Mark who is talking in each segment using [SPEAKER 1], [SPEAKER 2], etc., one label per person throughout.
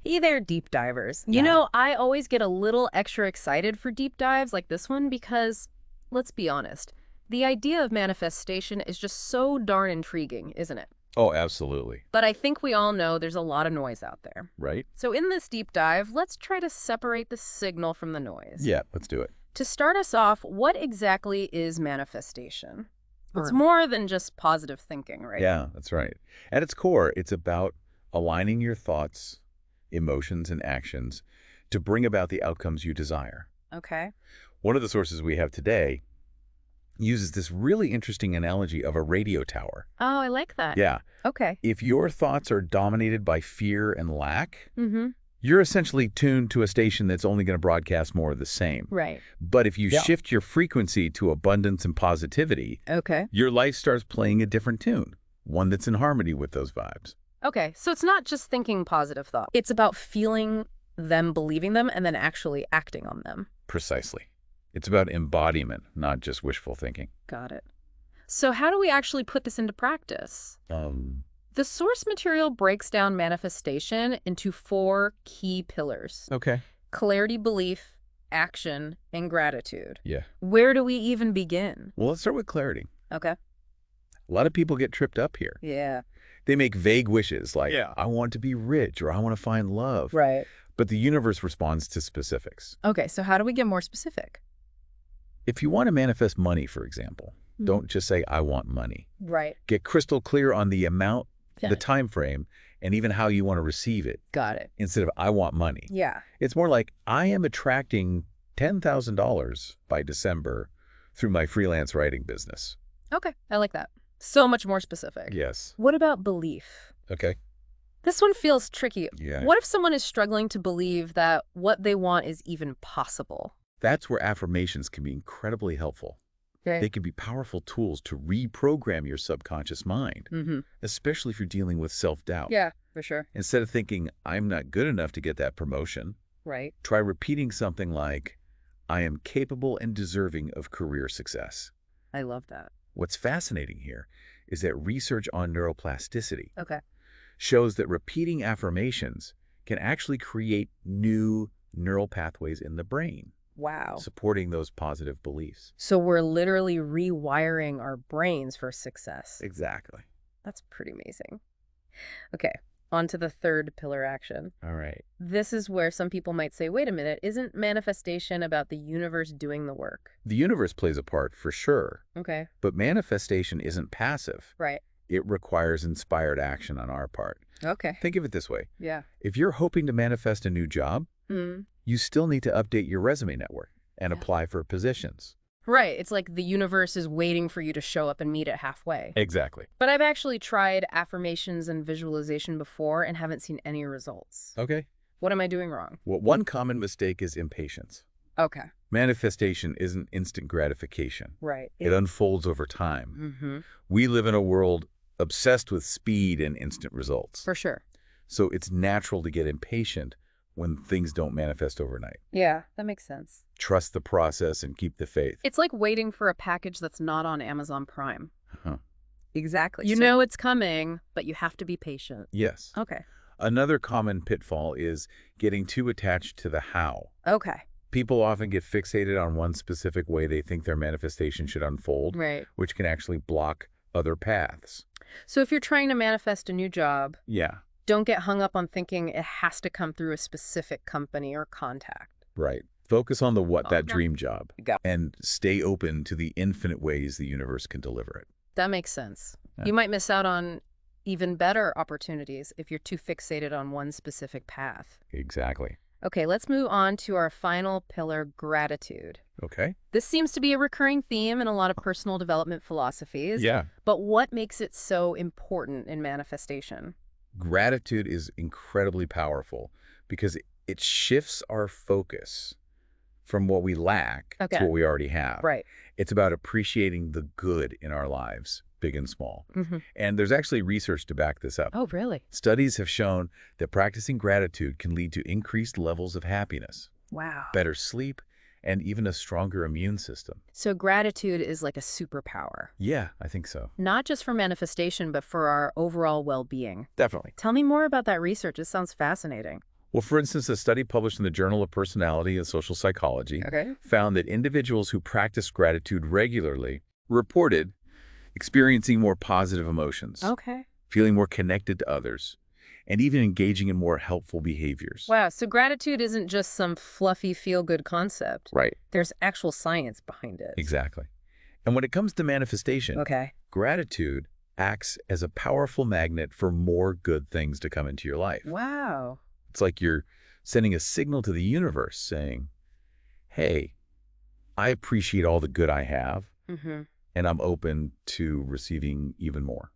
[SPEAKER 1] Hey there, deep divers. I always get a little extra excited for deep dives like this one because, let's be honest, the idea of manifestation is just so darn intriguing, isn't it?
[SPEAKER 2] Oh, absolutely.
[SPEAKER 1] But I think we all know there's a lot of noise out there.
[SPEAKER 2] Right?
[SPEAKER 1] So in this deep dive, let's try to separate the signal from the noise.
[SPEAKER 2] Yeah, let's do it.
[SPEAKER 1] To start us off, what exactly is manifestation? It's
[SPEAKER 2] Sure.
[SPEAKER 1] more than just positive thinking, right?
[SPEAKER 2] Yeah, that's right. At its core, it's about aligning your thoughts, emotions, and actions to bring about the outcomes you desire.
[SPEAKER 1] Okay.
[SPEAKER 2] One of the sources we have today uses this really interesting analogy of a radio tower.
[SPEAKER 1] Oh, I like that.
[SPEAKER 2] Yeah.
[SPEAKER 1] Okay.
[SPEAKER 2] If your thoughts are dominated by fear and lack,
[SPEAKER 1] Mm-hmm.
[SPEAKER 2] you're essentially tuned to a station that's only going to broadcast more of the same.
[SPEAKER 1] Right.
[SPEAKER 2] But if you
[SPEAKER 3] Yeah.
[SPEAKER 2] shift your frequency to abundance and positivity,
[SPEAKER 1] Okay.
[SPEAKER 2] your life starts playing a different tune, one that's in harmony with those vibes.
[SPEAKER 1] Okay, so it's not just thinking positive thoughts. It's about feeling them, believing them, and then actually acting on them.
[SPEAKER 2] Precisely. It's about embodiment, not just wishful thinking.
[SPEAKER 1] Got it. So how do we actually put this into practice? The source material breaks down manifestation into 4 key pillars:
[SPEAKER 2] Okay.
[SPEAKER 1] clarity, belief, action, and gratitude.
[SPEAKER 2] Yeah.
[SPEAKER 1] Where do we even begin?
[SPEAKER 2] Well, let's start with clarity.
[SPEAKER 1] Okay.
[SPEAKER 2] A lot of people get tripped up here.
[SPEAKER 1] Yeah.
[SPEAKER 2] They make vague wishes like,
[SPEAKER 3] Yeah.
[SPEAKER 2] I want to be rich or I want to find love.
[SPEAKER 1] Right.
[SPEAKER 2] But the universe responds to specifics.
[SPEAKER 1] Okay, so how do we get more specific?
[SPEAKER 2] If you want to manifest money, for example, don't just say, I want money.
[SPEAKER 1] Right.
[SPEAKER 2] Get crystal clear on the amount,
[SPEAKER 1] Yeah.
[SPEAKER 2] the time frame, and even how you want to receive it
[SPEAKER 1] Got it.
[SPEAKER 2] instead of I want money.
[SPEAKER 1] Yeah.
[SPEAKER 2] It's more like I am attracting $10,000 by December through my freelance writing business.
[SPEAKER 1] Okay, I like that. So much more specific.
[SPEAKER 2] Yes.
[SPEAKER 1] What about belief?
[SPEAKER 2] Okay.
[SPEAKER 1] This one feels tricky.
[SPEAKER 2] Yeah.
[SPEAKER 1] What if someone is struggling to believe that what they want is even possible?
[SPEAKER 2] That's where affirmations can be incredibly helpful. They can be powerful tools to reprogram your subconscious mind,
[SPEAKER 1] Mm-hmm.
[SPEAKER 2] especially if you're dealing with self-doubt.
[SPEAKER 1] Yeah, for sure.
[SPEAKER 2] Instead of thinking, I'm not good enough to get that promotion,
[SPEAKER 1] Right.
[SPEAKER 2] try repeating something like, I am capable and deserving of career success.
[SPEAKER 1] I love that.
[SPEAKER 2] What's fascinating here is that research on neuroplasticity
[SPEAKER 1] Okay.
[SPEAKER 2] shows that repeating affirmations can actually create new neural pathways in the brain,
[SPEAKER 1] Wow.
[SPEAKER 2] supporting those positive beliefs.
[SPEAKER 1] So we're literally rewiring our brains for success.
[SPEAKER 2] Exactly.
[SPEAKER 1] That's pretty amazing. Okay, on to the third pillar action.
[SPEAKER 2] All right.
[SPEAKER 1] This is where some people might say, wait a minute, isn't manifestation about the universe doing the work?
[SPEAKER 2] The universe plays a part for sure,
[SPEAKER 1] Okay.
[SPEAKER 2] but manifestation isn't passive.
[SPEAKER 1] Right.
[SPEAKER 2] It requires inspired action on our part.
[SPEAKER 1] Okay.
[SPEAKER 2] Think of it this way.
[SPEAKER 1] Yeah.
[SPEAKER 2] If you're hoping to manifest a new job,
[SPEAKER 1] Mm.
[SPEAKER 2] you still need to update your resume network and
[SPEAKER 1] Yeah.
[SPEAKER 2] apply for positions.
[SPEAKER 1] Right. It's like the universe is waiting for you to show up and meet it halfway.
[SPEAKER 2] Exactly.
[SPEAKER 1] But I've actually tried affirmations and visualization before and haven't seen any results.
[SPEAKER 2] Okay.
[SPEAKER 1] What am I doing wrong?
[SPEAKER 2] Well, one common mistake is impatience.
[SPEAKER 1] Okay.
[SPEAKER 2] Manifestation isn't instant gratification.
[SPEAKER 1] Right.
[SPEAKER 2] It unfolds over time.
[SPEAKER 1] Mm-hmm.
[SPEAKER 2] We live in a world obsessed with speed and instant results.
[SPEAKER 1] For sure.
[SPEAKER 2] So it's natural to get impatient when things don't manifest overnight.
[SPEAKER 1] Yeah, that makes sense.
[SPEAKER 2] Trust the process and keep the faith.
[SPEAKER 1] It's like waiting for a package that's not on Amazon Prime.
[SPEAKER 2] Huh.
[SPEAKER 1] Exactly. You know it's coming, but you have to be patient.
[SPEAKER 2] Yes.
[SPEAKER 1] Okay.
[SPEAKER 2] Another common pitfall is getting too attached to the how.
[SPEAKER 1] Okay.
[SPEAKER 2] People often get fixated on one specific way they think their manifestation should unfold,
[SPEAKER 1] Right.
[SPEAKER 2] which can actually block other paths.
[SPEAKER 1] So if you're trying to manifest a new job,
[SPEAKER 2] Yeah,
[SPEAKER 1] don't get hung up on thinking it has to come through a specific company or contact.
[SPEAKER 2] right. Focus on the what that
[SPEAKER 1] Okay.
[SPEAKER 2] dream job
[SPEAKER 1] Got
[SPEAKER 2] and stay open to the infinite ways the universe can deliver it.
[SPEAKER 1] That makes sense.
[SPEAKER 2] Yeah.
[SPEAKER 1] You might miss out on even better opportunities if you're too fixated on one specific path.
[SPEAKER 2] Exactly.
[SPEAKER 1] Okay, let's move on to our final pillar, gratitude.
[SPEAKER 2] Okay.
[SPEAKER 1] This seems to be a recurring theme in a lot of personal development philosophies.
[SPEAKER 2] Yeah.
[SPEAKER 1] But what makes it so important in manifestation?
[SPEAKER 2] Gratitude is incredibly powerful because it shifts our focus from what we lack
[SPEAKER 1] Okay.
[SPEAKER 2] to what we already have.
[SPEAKER 1] Right.
[SPEAKER 2] It's about appreciating the good in our lives, big and small.
[SPEAKER 1] Mm-hmm.
[SPEAKER 2] And there's actually research to back this up.
[SPEAKER 1] Oh, really?
[SPEAKER 2] Studies have shown that practicing gratitude can lead to increased levels of happiness,
[SPEAKER 1] Wow.
[SPEAKER 2] better sleep, and even a stronger immune system.
[SPEAKER 1] So gratitude is like a superpower,
[SPEAKER 2] Yeah, I think so.
[SPEAKER 1] not just for manifestation, but for our overall well-being.
[SPEAKER 2] Definitely.
[SPEAKER 1] Tell me more about that research. It sounds fascinating.
[SPEAKER 2] Well, for instance, a study published in the Journal of Personality and Social Psychology
[SPEAKER 1] Okay.
[SPEAKER 2] found that individuals who practiced gratitude regularly reported experiencing more positive emotions,
[SPEAKER 1] Okay.
[SPEAKER 2] feeling more connected to others, and even engaging in more helpful behaviors.
[SPEAKER 1] Wow, so gratitude isn't just some fluffy feel-good concept.
[SPEAKER 2] Right.
[SPEAKER 1] There's actual science behind it.
[SPEAKER 2] Exactly. And when it comes to manifestation,
[SPEAKER 1] Okay.
[SPEAKER 2] gratitude acts as a powerful magnet for more good things to come into your life.
[SPEAKER 1] Wow.
[SPEAKER 2] It's like you're sending a signal to the universe saying, hey, I appreciate all the good I have,
[SPEAKER 1] Mm-hmm.
[SPEAKER 2] and I'm open to receiving even more.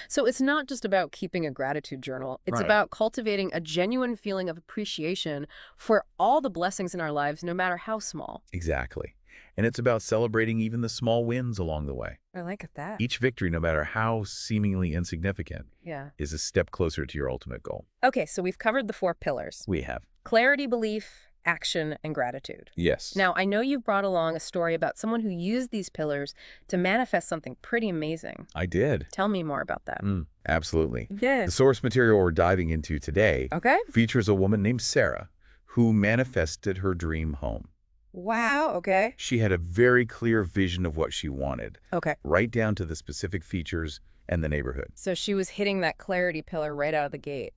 [SPEAKER 1] So it's not just about keeping a gratitude journal. It's
[SPEAKER 2] Right.
[SPEAKER 1] about cultivating a genuine feeling of appreciation for all the blessings in our lives, no matter how small.
[SPEAKER 2] Exactly. And it's about celebrating even the small wins along the way.
[SPEAKER 1] I like that.
[SPEAKER 2] Each victory, no matter how seemingly insignificant,
[SPEAKER 1] Yeah.
[SPEAKER 2] is a step closer to your ultimate goal.
[SPEAKER 1] Okay, so we've covered the 4 pillars:
[SPEAKER 2] We have.
[SPEAKER 1] clarity, belief, action, and gratitude.
[SPEAKER 2] Yes.
[SPEAKER 1] Now, I know you've brought along a story about someone who used these pillars to manifest something pretty amazing.
[SPEAKER 2] I did.
[SPEAKER 1] Tell me more about that.
[SPEAKER 2] Absolutely.
[SPEAKER 1] Yeah.
[SPEAKER 2] The source material we're diving into today
[SPEAKER 1] Okay.
[SPEAKER 2] features a woman named Sarah who manifested her dream home.
[SPEAKER 1] Wow. Okay.
[SPEAKER 2] She had a very clear vision of what she wanted,
[SPEAKER 1] Okay.
[SPEAKER 2] right down to the specific features and the neighborhood.
[SPEAKER 1] So she was hitting that clarity pillar right out of the gate.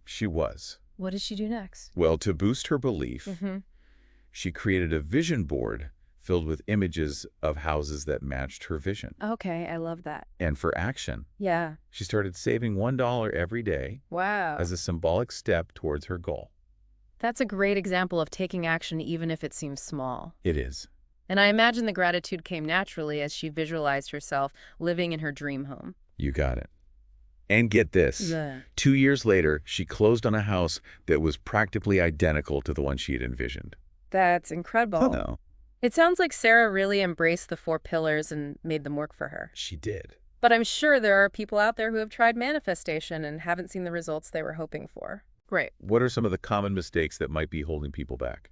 [SPEAKER 2] She was.
[SPEAKER 1] What did she do next?
[SPEAKER 2] Well, to boost her belief,
[SPEAKER 1] Mm-hmm.
[SPEAKER 2] she created a vision board filled with images of houses that matched her vision.
[SPEAKER 1] Okay, I love that.
[SPEAKER 2] And for action,
[SPEAKER 1] Yeah.
[SPEAKER 2] she started saving $1 every day
[SPEAKER 1] Wow.
[SPEAKER 2] as a symbolic step towards her goal.
[SPEAKER 1] That's a great example of taking action even if it seems small.
[SPEAKER 2] It is.
[SPEAKER 1] And I imagine the gratitude came naturally as she visualized herself living in her dream home.
[SPEAKER 2] You got it. And get this.
[SPEAKER 1] Yeah.
[SPEAKER 2] 2 years later, she closed on a house that was practically identical to the one she had envisioned.
[SPEAKER 1] That's incredible.
[SPEAKER 2] No.
[SPEAKER 1] It sounds like Sarah really embraced the 4 pillars and made them work for her.
[SPEAKER 2] She did.
[SPEAKER 1] But I'm sure there are people out there who have tried manifestation and haven't seen the results they were hoping for. Great.
[SPEAKER 2] What are some of the common mistakes that might be holding people back?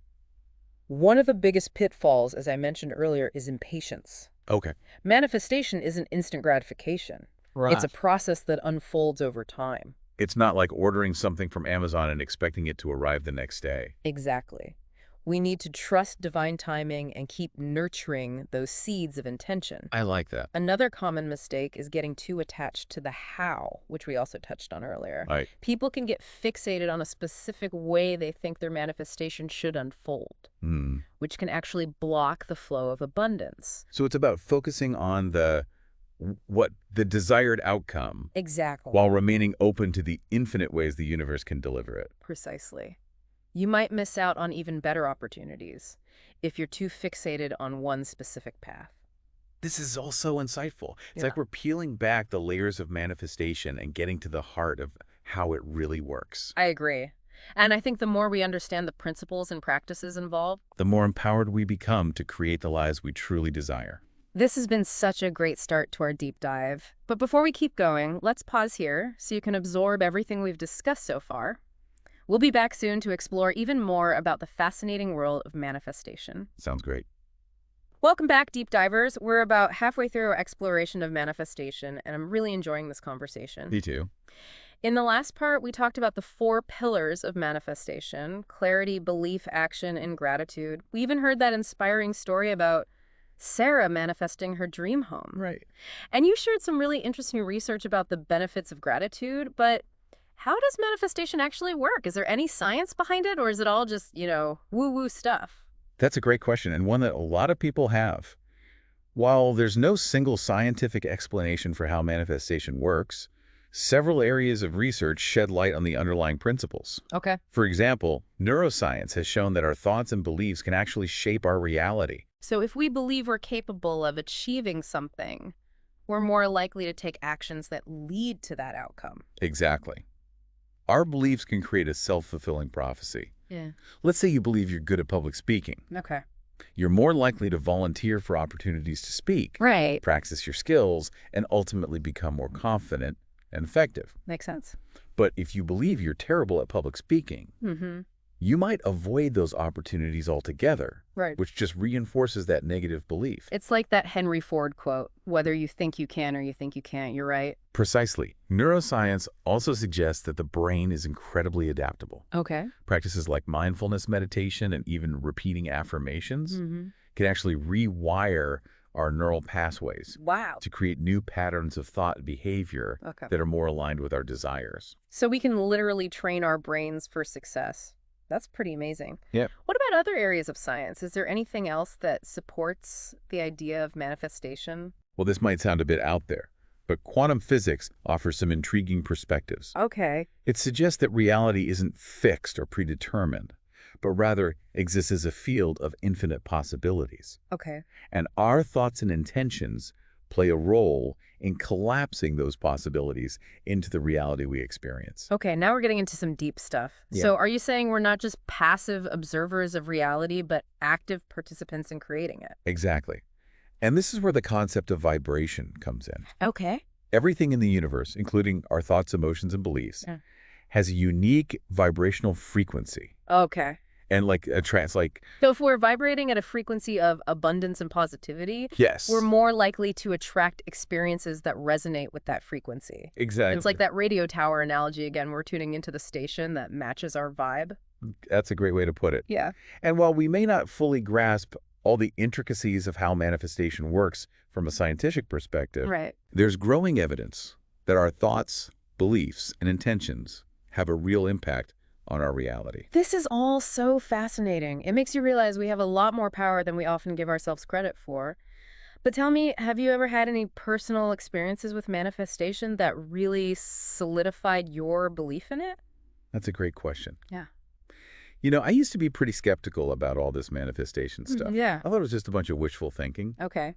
[SPEAKER 1] One of the biggest pitfalls, as I mentioned earlier, is impatience.
[SPEAKER 2] Okay.
[SPEAKER 1] Manifestation isn't instant gratification. It's a process that unfolds over time.
[SPEAKER 2] It's not like ordering something from Amazon and expecting it to arrive the next day.
[SPEAKER 1] Exactly. We need to trust divine timing and keep nurturing those seeds of intention.
[SPEAKER 2] I like that.
[SPEAKER 1] Another common mistake is getting too attached to the how, which we also touched on earlier.
[SPEAKER 2] Right.
[SPEAKER 1] People can get fixated on a specific way they think their manifestation should unfold, which can actually block the flow of abundance.
[SPEAKER 2] So it's about focusing on the desired outcome
[SPEAKER 1] Exactly.
[SPEAKER 2] while remaining open to the infinite ways the universe can deliver it.
[SPEAKER 1] Precisely. You might miss out on even better opportunities if you're too fixated on one specific path.
[SPEAKER 2] This is all so insightful. It's
[SPEAKER 1] Yeah.
[SPEAKER 2] like we're peeling back the layers of manifestation and getting to the heart of how it really works.
[SPEAKER 1] I agree. And I think the more we understand the principles and practices involved,
[SPEAKER 2] The more empowered we become to create the lives we truly desire.
[SPEAKER 1] this has been such a great start to our deep dive. But before we keep going, let's pause here so you can absorb everything we've discussed so far. We'll be back soon to explore even more about the fascinating world of manifestation.
[SPEAKER 2] Sounds great.
[SPEAKER 1] Welcome back, deep divers. We're about halfway through our exploration of manifestation, and I'm really enjoying this conversation.
[SPEAKER 2] Me too.
[SPEAKER 1] In the last part, we talked about the 4 pillars of manifestation: clarity, belief, action, and gratitude. We even heard that inspiring story about Sarah manifesting her dream home.
[SPEAKER 2] Right.
[SPEAKER 1] And you shared some really interesting research about the benefits of gratitude, but how does manifestation actually work? Is there any science behind it, or is it all just, woo-woo stuff?
[SPEAKER 2] That's a great question, and one that a lot of people have. While there's no single scientific explanation for how manifestation works, several areas of research shed light on the underlying principles.
[SPEAKER 1] Okay.
[SPEAKER 2] For example, neuroscience has shown that our thoughts and beliefs can actually shape our reality.
[SPEAKER 1] So if we believe we're capable of achieving something, we're more likely to take actions that lead to that outcome.
[SPEAKER 2] Exactly. Our beliefs can create a self-fulfilling prophecy.
[SPEAKER 1] Yeah.
[SPEAKER 2] Let's say you believe you're good at public speaking.
[SPEAKER 1] Okay.
[SPEAKER 2] You're more likely to volunteer for opportunities to speak,
[SPEAKER 1] Right.
[SPEAKER 2] practice your skills, and ultimately become more confident and effective.
[SPEAKER 1] Makes sense.
[SPEAKER 2] But if you believe you're terrible at public speaking,
[SPEAKER 1] Mm-hmm.
[SPEAKER 2] you might avoid those opportunities altogether,
[SPEAKER 1] Right.
[SPEAKER 2] which just reinforces that negative belief.
[SPEAKER 1] It's like that Henry Ford quote, whether you think you can or you think you can't, you're right.
[SPEAKER 2] Precisely. Neuroscience also suggests that the brain is incredibly adaptable.
[SPEAKER 1] Okay.
[SPEAKER 2] Practices like mindfulness meditation and even repeating affirmations
[SPEAKER 1] Mm-hmm.
[SPEAKER 2] can actually rewire our neural pathways
[SPEAKER 1] Wow.
[SPEAKER 2] to create new patterns of thought and behavior
[SPEAKER 1] Okay.
[SPEAKER 2] that are more aligned with our desires.
[SPEAKER 1] So we can literally train our brains for success. That's pretty amazing.
[SPEAKER 2] Yep.
[SPEAKER 1] What about other areas of science? Is there anything else that supports the idea of manifestation?
[SPEAKER 2] Well, this might sound a bit out there, but quantum physics offers some intriguing perspectives.
[SPEAKER 1] Okay.
[SPEAKER 2] It suggests that reality isn't fixed or predetermined, but rather exists as a field of infinite possibilities.
[SPEAKER 1] Okay.
[SPEAKER 2] And our thoughts and intentions play a role in collapsing those possibilities into the reality we experience.
[SPEAKER 1] Okay, now we're getting into some deep stuff.
[SPEAKER 2] Yeah.
[SPEAKER 1] So are you saying we're not just passive observers of reality, but active participants in creating it?
[SPEAKER 2] Exactly. And this is where the concept of vibration comes in.
[SPEAKER 1] Okay.
[SPEAKER 2] Everything in the universe, including our thoughts, emotions, and beliefs,
[SPEAKER 1] Yeah.
[SPEAKER 2] has a unique vibrational frequency.
[SPEAKER 1] Okay.
[SPEAKER 2] And like a trance, like,
[SPEAKER 1] So if we're vibrating at a frequency of abundance and positivity,
[SPEAKER 2] yes.
[SPEAKER 1] we're more likely to attract experiences that resonate with that frequency.
[SPEAKER 2] Exactly.
[SPEAKER 1] It's like that radio tower analogy again. We're tuning into the station that matches our vibe.
[SPEAKER 2] That's a great way to put it.
[SPEAKER 1] Yeah.
[SPEAKER 2] And while we may not fully grasp all the intricacies of how manifestation works from a scientific perspective,
[SPEAKER 1] Right.
[SPEAKER 2] there's growing evidence that our thoughts, beliefs, and intentions have a real impact on our reality.
[SPEAKER 1] This is all so fascinating. It makes you realize we have a lot more power than we often give ourselves credit for. But tell me, have you ever had any personal experiences with manifestation that really solidified your belief in it?
[SPEAKER 2] That's a great question.
[SPEAKER 1] Yeah.
[SPEAKER 2] You know, I used to be pretty skeptical about all this manifestation stuff.
[SPEAKER 1] Yeah.
[SPEAKER 2] I thought it was just a bunch of wishful thinking.
[SPEAKER 1] Okay.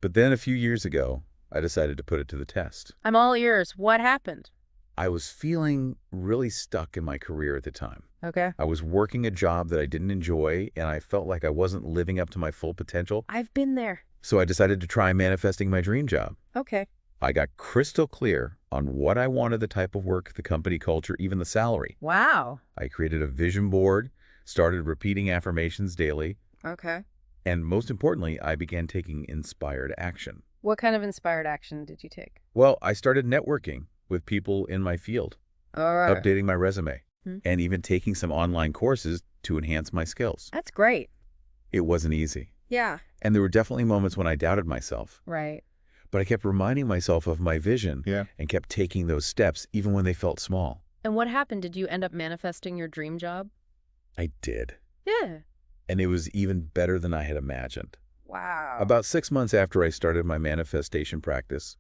[SPEAKER 2] But then a few years ago, I decided to put it to the test.
[SPEAKER 1] I'm all ears. What happened?
[SPEAKER 2] I was feeling really stuck in my career at the time.
[SPEAKER 1] Okay.
[SPEAKER 2] I was working a job that I didn't enjoy, and I felt like I wasn't living up to my full potential.
[SPEAKER 1] I've been there.
[SPEAKER 2] So I decided to try manifesting my dream job.
[SPEAKER 1] Okay.
[SPEAKER 2] I got crystal clear on what I wanted, the type of work, the company culture, even the salary.
[SPEAKER 1] Wow.
[SPEAKER 2] I created a vision board, started repeating affirmations daily,
[SPEAKER 1] Okay.
[SPEAKER 2] and most importantly, I began taking inspired action.
[SPEAKER 1] What kind of inspired action did you take?
[SPEAKER 2] Well, I started networking with people in my field,
[SPEAKER 1] All right.
[SPEAKER 2] updating my resume,
[SPEAKER 1] Hmm.
[SPEAKER 2] and even taking some online courses to enhance my skills.
[SPEAKER 1] That's great.
[SPEAKER 2] It wasn't easy.
[SPEAKER 1] Yeah.
[SPEAKER 2] And there were definitely moments when I doubted myself,
[SPEAKER 1] Right.
[SPEAKER 2] but I kept reminding myself of my vision and kept taking those steps even when they felt small.
[SPEAKER 1] And what happened? Did you end up manifesting your dream job?
[SPEAKER 2] I did.
[SPEAKER 1] Yeah.
[SPEAKER 2] And it was even better than I had imagined.
[SPEAKER 1] Wow.
[SPEAKER 2] About 6 months after I started my manifestation practice,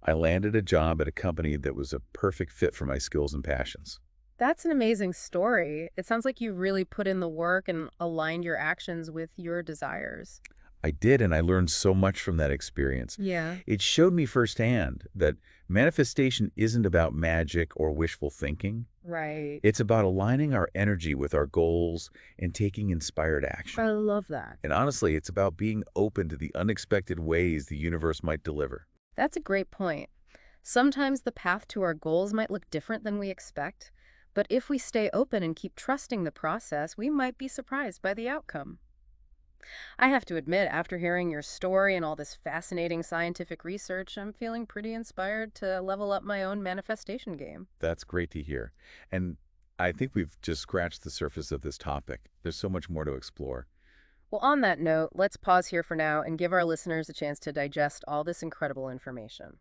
[SPEAKER 2] I landed a job at a company that was a perfect fit for my skills and passions.
[SPEAKER 1] That's an amazing story. It sounds like you really put in the work and aligned your actions with your desires.
[SPEAKER 2] I did, and I learned so much from that experience.
[SPEAKER 1] Yeah.
[SPEAKER 2] It showed me firsthand that manifestation isn't about magic or wishful thinking.
[SPEAKER 1] Right.
[SPEAKER 2] It's about aligning our energy with our goals and taking inspired action.
[SPEAKER 1] I love that.
[SPEAKER 2] And honestly, it's about being open to the unexpected ways the universe might deliver.
[SPEAKER 1] That's a great point. Sometimes the path to our goals might look different than we expect, but if we stay open and keep trusting the process, we might be surprised by the outcome. I have to admit, after hearing your story and all this fascinating scientific research, I'm feeling pretty inspired to level up my own manifestation game.
[SPEAKER 2] That's great to hear. And I think we've just scratched the surface of this topic. There's so much more to explore.
[SPEAKER 1] Well, on that note, let's pause here for now and give our listeners a chance to digest all this incredible information.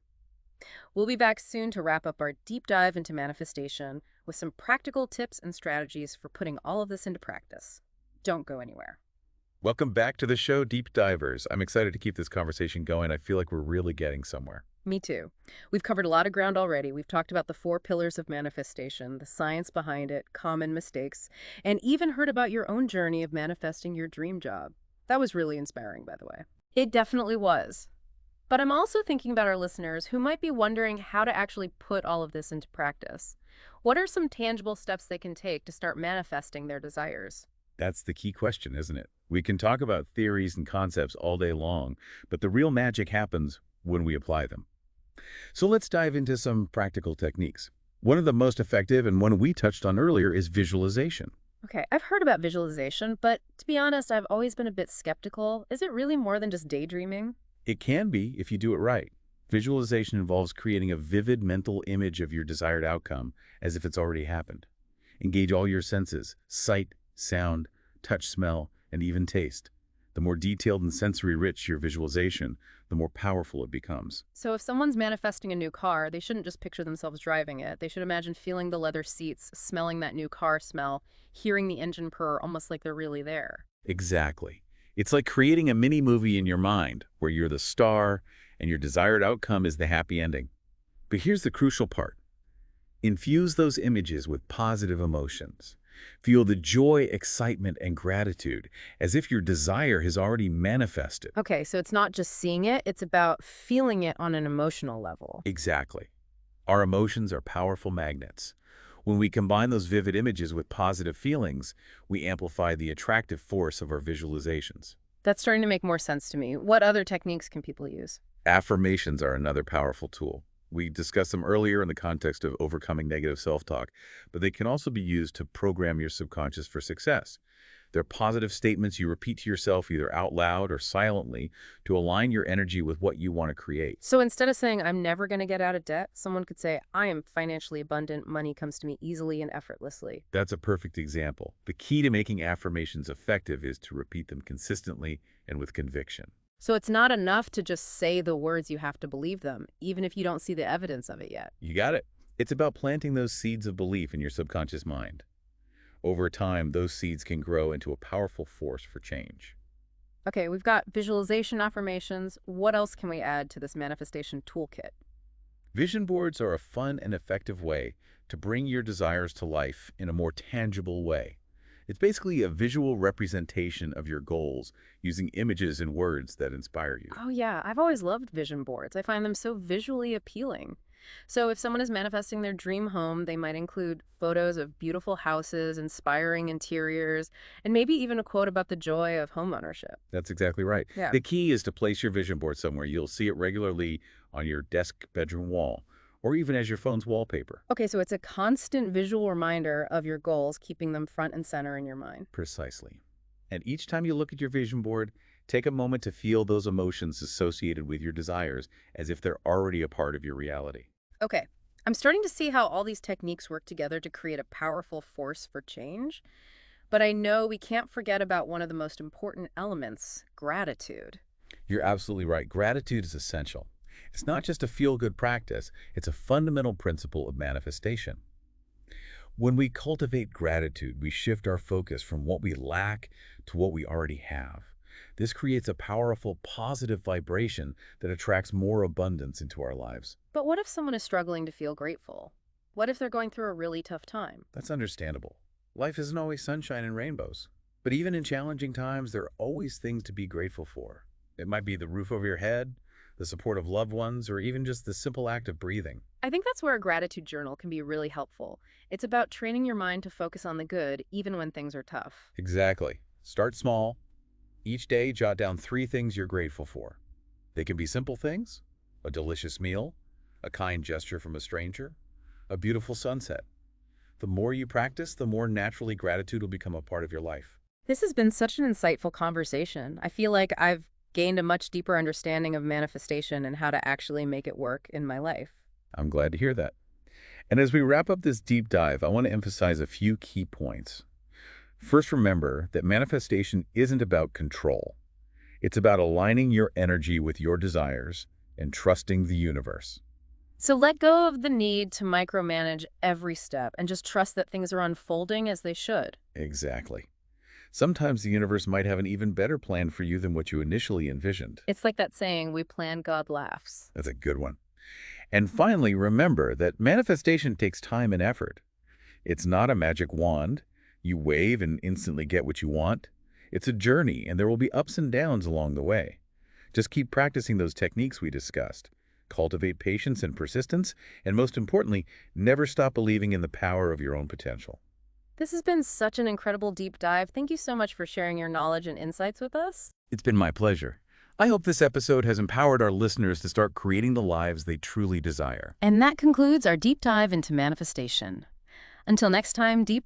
[SPEAKER 1] We'll be back soon to wrap up our deep dive into manifestation with some practical tips and strategies for putting all of this into practice. Don't go anywhere.
[SPEAKER 2] Welcome back to the show, Deep Divers. I'm excited to keep this conversation going. I feel like we're really getting somewhere.
[SPEAKER 1] Me too. We've covered a lot of ground already. We've talked about the 4 pillars of manifestation, the science behind it, common mistakes, and even heard about your own journey of manifesting your dream job. That was really inspiring, by the way. It definitely was. But I'm also thinking about our listeners who might be wondering how to actually put all of this into practice. What are some tangible steps they can take to start manifesting their desires?
[SPEAKER 2] That's the key question, isn't it? We can talk about theories and concepts all day long, but the real magic happens when we apply them. So let's dive into some practical techniques. One of the most effective, and one we touched on earlier, is visualization.
[SPEAKER 1] Okay, I've heard about visualization, but to be honest, I've always been a bit skeptical. Is it really more than just daydreaming?
[SPEAKER 2] It can be if you do it right. Visualization involves creating a vivid mental image of your desired outcome as if it's already happened. Engage all your senses: sight, sound, touch, smell, and even taste. The more detailed and sensory rich your visualization, the more powerful it becomes.
[SPEAKER 1] So if someone's manifesting a new car, they shouldn't just picture themselves driving it. They should imagine feeling the leather seats, smelling that new car smell, hearing the engine purr, almost like they're really there.
[SPEAKER 2] Exactly. It's like creating a mini movie in your mind where you're the star and your desired outcome is the happy ending. But here's the crucial part. Infuse those images with positive emotions. Feel the joy, excitement, and gratitude as if your desire has already manifested.
[SPEAKER 1] Okay, so it's not just seeing it, it's about feeling it on an emotional level.
[SPEAKER 2] Exactly. Our emotions are powerful magnets. When we combine those vivid images with positive feelings, we amplify the attractive force of our visualizations.
[SPEAKER 1] That's starting to make more sense to me. What other techniques can people use?
[SPEAKER 2] Affirmations are another powerful tool. We discussed them earlier in the context of overcoming negative self-talk, but they can also be used to program your subconscious for success. They're positive statements you repeat to yourself either out loud or silently to align your energy with what you want to create.
[SPEAKER 1] So instead of saying, I'm never going to get out of debt, someone could say, I am financially abundant, money comes to me easily and effortlessly.
[SPEAKER 2] That's a perfect example. The key to making affirmations effective is to repeat them consistently and with conviction.
[SPEAKER 1] So it's not enough to just say the words, you have to believe them, even if you don't see the evidence of it yet.
[SPEAKER 2] You got it. It's about planting those seeds of belief in your subconscious mind. Over time, those seeds can grow into a powerful force for change.
[SPEAKER 1] Okay, we've got visualization affirmations. What else can we add to this manifestation toolkit?
[SPEAKER 2] Vision boards are a fun and effective way to bring your desires to life in a more tangible way. It's basically a visual representation of your goals using images and words that inspire you.
[SPEAKER 1] Oh yeah, I've always loved vision boards. I find them so visually appealing. So if someone is manifesting their dream home, they might include photos of beautiful houses, inspiring interiors, and maybe even a quote about the joy of homeownership.
[SPEAKER 2] That's exactly right.
[SPEAKER 1] Yeah.
[SPEAKER 2] The key is to place your vision board somewhere. You'll see it regularly on your desk bedroom wall, or even as your phone's wallpaper.
[SPEAKER 1] Okay, so it's a constant visual reminder of your goals, keeping them front and center in your mind.
[SPEAKER 2] Precisely. And each time you look at your vision board, take a moment to feel those emotions associated with your desires as if they're already a part of your reality.
[SPEAKER 1] Okay, I'm starting to see how all these techniques work together to create a powerful force for change. But I know we can't forget about one of the most important elements, gratitude.
[SPEAKER 2] You're absolutely right. Gratitude is essential. It's not just a feel-good practice, it's a fundamental principle of manifestation. When we cultivate gratitude, we shift our focus from what we lack to what we already have. This creates a powerful, positive vibration that attracts more abundance into our lives.
[SPEAKER 1] But what if someone is struggling to feel grateful? What if they're going through a really tough time?
[SPEAKER 2] That's understandable. Life isn't always sunshine and rainbows. But even in challenging times, there are always things to be grateful for. It might be the roof over your head, the support of loved ones, or even just the simple act of breathing.
[SPEAKER 1] I think that's where a gratitude journal can be really helpful. It's about training your mind to focus on the good, even when things are tough.
[SPEAKER 2] Exactly. Start small. Each day, jot down 3 things you're grateful for. They can be simple things: a delicious meal, a kind gesture from a stranger, a beautiful sunset. The more you practice, the more naturally gratitude will become a part of your life.
[SPEAKER 1] This has been such an insightful conversation. I feel like I've gained a much deeper understanding of manifestation and how to actually make it work in my life.
[SPEAKER 2] I'm glad to hear that. And as we wrap up this deep dive, I want to emphasize a few key points. First, remember that manifestation isn't about control. It's about aligning your energy with your desires and trusting the universe.
[SPEAKER 1] So let go of the need to micromanage every step and just trust that things are unfolding as they should.
[SPEAKER 2] Exactly. Sometimes the universe might have an even better plan for you than what you initially envisioned.
[SPEAKER 1] It's like that saying, we plan, God laughs.
[SPEAKER 2] That's a good one. And finally, remember that manifestation takes time and effort. It's not a magic wand. You wave and instantly get what you want. It's a journey, and there will be ups and downs along the way. Just keep practicing those techniques we discussed. Cultivate patience and persistence, and most importantly, never stop believing in the power of your own potential.
[SPEAKER 1] This has been such an incredible deep dive. Thank you so much for sharing your knowledge and insights with us.
[SPEAKER 2] It's been my pleasure. I hope this episode has empowered our listeners to start creating the lives they truly desire.
[SPEAKER 1] And that concludes our deep dive into manifestation. Until next time, deep